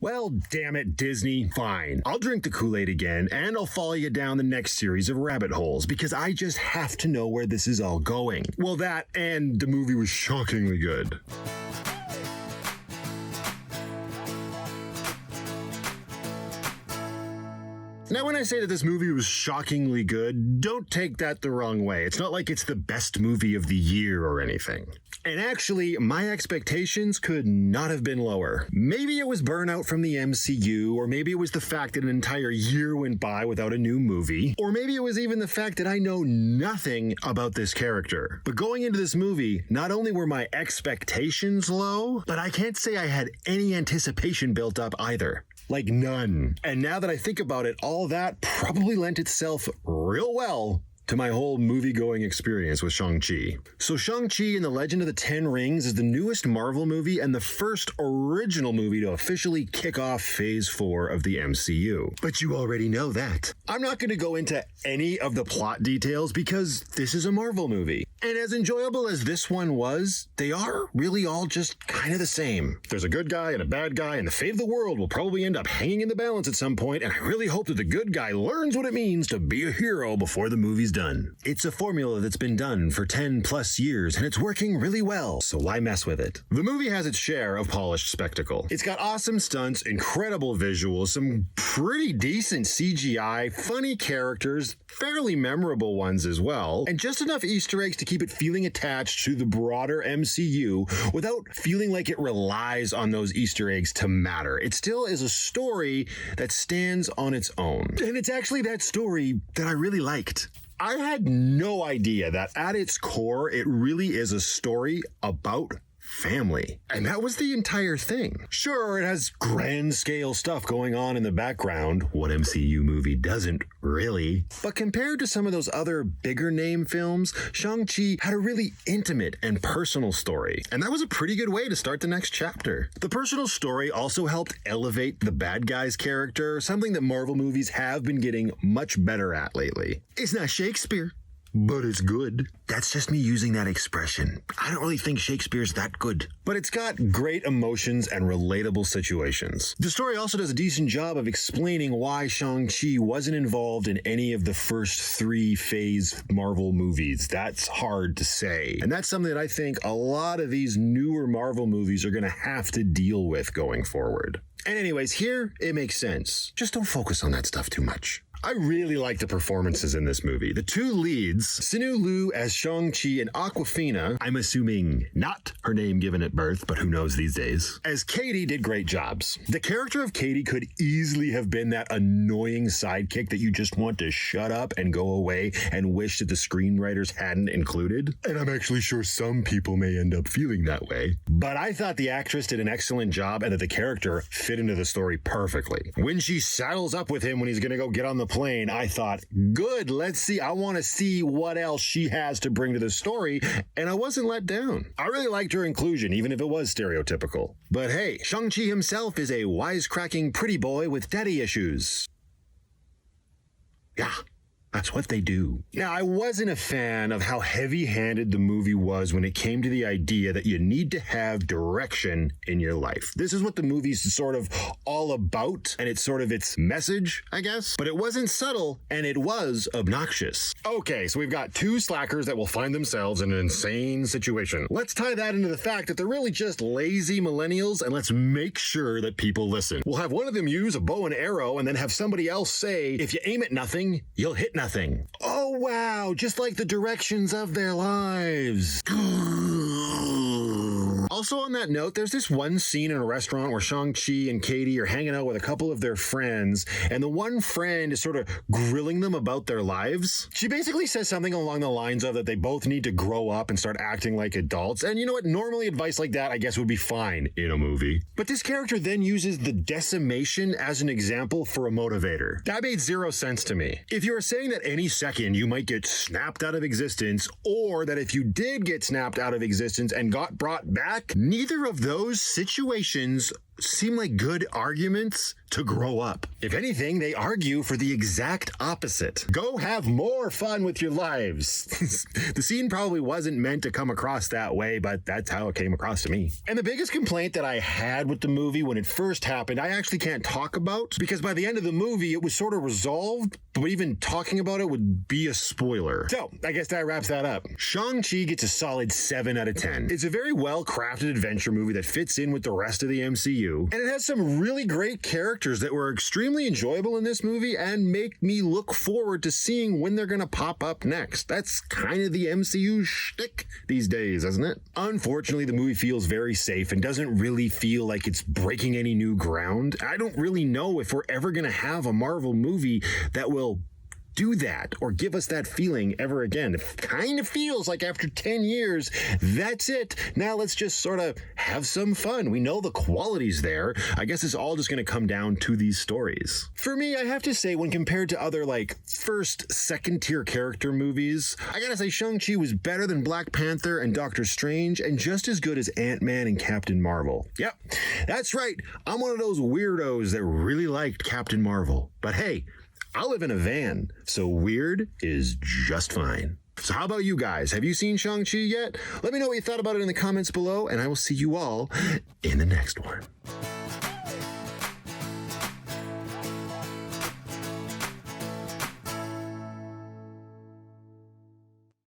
Well, damn it, Disney. Fine. I'll drink the Kool-Aid again, and I'll follow you down the next series of rabbit holes, because I just have to know where this is all going. Well, that and the movie was shockingly good. Now, when I say that this movie was shockingly good, don't take that the wrong way. It's not like it's the best movie of the year or anything. And actually, my expectations could not have been lower. Maybe it was burnout from the MCU, or maybe it was the fact that an entire year went by without a new movie, or maybe it was even the fact that I know nothing about this character. But going into this movie, not only were my expectations low, but I can't say I had any anticipation built up either. Like none. And now that I think about it, all that probably lent itself real well to my whole movie-going experience with Shang-Chi. So Shang-Chi and the Legend of the Ten Rings is the newest Marvel movie and the first original movie to officially kick off Phase 4 of the MCU. But you already know that. I'm not going to go into any of the plot details because this is a Marvel movie. And as enjoyable as this one was, they are really all just kind of the same. There's a good guy and a bad guy, and the fate of the world will probably end up hanging in the balance at some point, and I really hope that the good guy learns what it means to be a hero before the movie's done. It's a formula that's been done for 10 plus years, and it's working really well, so why mess with it? The movie has its share of polished spectacle. It's got awesome stunts, incredible visuals, some pretty decent CGI, funny characters, fairly memorable ones as well, and just enough Easter eggs to keep it feeling attached to the broader MCU without feeling like it relies on those Easter eggs to matter. It still is a story that stands on its own. And it's actually that story that I really liked. I had no idea that at its core, it really is a story about family. And that was the entire thing. Sure, it has grand scale stuff going on in the background. What MCU movie doesn't, really? But compared to some of those other bigger name films, Shang-Chi had a really intimate and personal story. And that was a pretty good way to start the next chapter. The personal story also helped elevate the bad guy's character, something that Marvel movies have been getting much better at lately. It's not Shakespeare, but it's good. That's just me using that expression. I don't really think Shakespeare's that good. But it's got great emotions and relatable situations. The story also does a decent job of explaining why Shang-Chi wasn't involved in any of the first 3 Phase Marvel movies. That's hard to say. And that's something that I think a lot of these newer Marvel movies are going to have to deal with going forward. And anyways, here it makes sense. Just don't focus on that stuff too much. I really like the performances in this movie. The 2 leads, Simu Liu as Shang-Chi and Awkwafina, I'm assuming not her name given at birth, but who knows these days, as Katie, did great jobs. The character of Katie could easily have been that annoying sidekick that you just want to shut up and go away and wish that the screenwriters hadn't included. And I'm actually sure some people may end up feeling that way. But I thought the actress did an excellent job and that the character fit into the story perfectly. When she saddles up with him when he's gonna go get on the plane, I thought, good, let's see. I want to see what else she has to bring to the story, and I wasn't let down. I really liked her inclusion, even if it was stereotypical. But hey, Shang-Chi himself is a wisecracking pretty boy with daddy issues. Yeah. That's what they do. Now, I wasn't a fan of how heavy-handed the movie was when it came to the idea that you need to have direction in your life. This is what the movie's sort of all about, and it's sort of its message, I guess. But it wasn't subtle, and it was obnoxious. Okay, so we've got 2 slackers that will find themselves in an insane situation. Let's tie that into the fact that they're really just lazy millennials, and let's make sure that people listen. We'll have one of them use a bow and arrow, and then have somebody else say, if you aim at nothing, you'll hit nothing. Oh, wow, just like the directions of their lives. Also on that note, there's this one scene in a restaurant where Shang-Chi and Katie are hanging out with a couple of their friends, and the one friend is sort of grilling them about their lives. She basically says something along the lines of that they both need to grow up and start acting like adults, and you know what, normally advice like that I guess would be fine in a movie. But this character then uses the decimation as an example for a motivator. That made 0 sense to me. If you are saying that any second you might get snapped out of existence, or that if you did get snapped out of existence and got brought back, neither of those situations seem like good arguments to grow up. If anything, they argue for the exact opposite. Go have more fun with your lives. The scene probably wasn't meant to come across that way, but that's how it came across to me. And the biggest complaint that I had with the movie when it first happened, I actually can't talk about, because by the end of the movie, it was sort of resolved, but even talking about it would be a spoiler. So, I guess that wraps that up. Shang-Chi gets a solid 7 out of 10. It's a very well-crafted adventure movie that fits in with the rest of the MCU, and it has some really great characters that were extremely enjoyable in this movie and make me look forward to seeing when they're gonna pop up next. That's kind of the MCU shtick these days, isn't it? Unfortunately, the movie feels very safe and doesn't really feel like it's breaking any new ground. I don't really know if we're ever gonna have a Marvel movie that will do that or give us that feeling ever again. It kind of feels like after 10 years, that's it. Now let's just sort of have some fun. We know the quality's there. I guess it's all just going to come down to these stories. For me, I have to say, when compared to other first, second tier character movies, I gotta say Shang-Chi was better than Black Panther and Doctor Strange, and just as good as Ant-Man and Captain Marvel. Yep, that's right. I'm one of those weirdos that really liked Captain Marvel. But hey, I live in a van, so weird is just fine. So how about you guys? Have you seen Shang-Chi yet? Let me know what you thought about it in the comments below, and I will see you all in the next one.